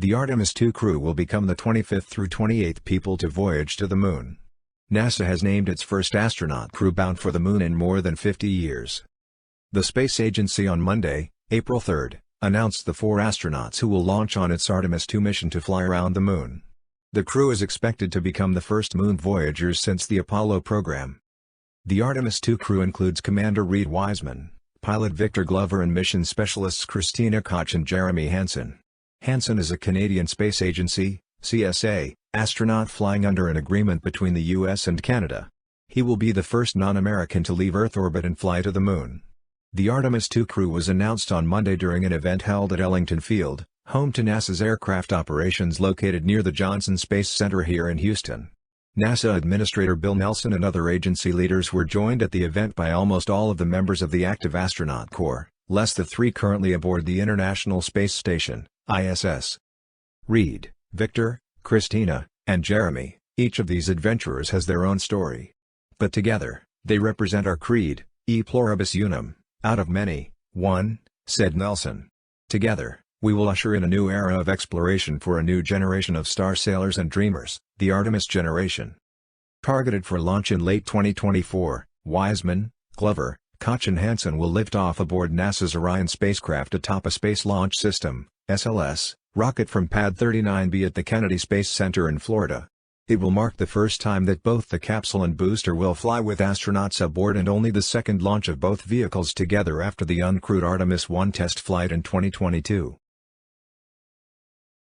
The Artemis II crew will become the 25th through 28th people to voyage to the Moon. NASA has named its first astronaut crew bound for the Moon in more than 50 years. The space agency on Monday, April 3, announced the 4 astronauts who will launch on its Artemis II mission to fly around the Moon. The crew is expected to become the first Moon voyagers since the Apollo program. The Artemis II crew includes Commander Reed Wiseman, pilot Victor Glover and mission specialists Christina Koch and Jeremy Hansen. Hansen is a Canadian Space Agency (CSA) astronaut flying under an agreement between the U.S. and Canada. He will be the first non-American to leave Earth orbit and fly to the Moon. The Artemis II crew was announced on Monday during an event held at Ellington Field, home to NASA's aircraft operations located near the Johnson Space Center here in Houston. NASA Administrator Bill Nelson and other agency leaders were joined at the event by almost all of the members of the active astronaut corps, less the 3 currently aboard the International Space Station, ISS. Reed, Victor, Christina, and Jeremy, each of these adventurers has their own story. But together, they represent our creed, e pluribus unum, out of many, one, said Nelson. Together, we will usher in a new era of exploration for a new generation of star sailors and dreamers, the Artemis generation. Targeted for launch in late 2024, Wiseman, Glover, Koch and Hansen will lift off aboard NASA's Orion spacecraft atop a Space Launch System (SLS) rocket from Pad 39B at the Kennedy Space Center in Florida. It will mark the first time that both the capsule and booster will fly with astronauts aboard and only the second launch of both vehicles together after the uncrewed Artemis I test flight in 2022.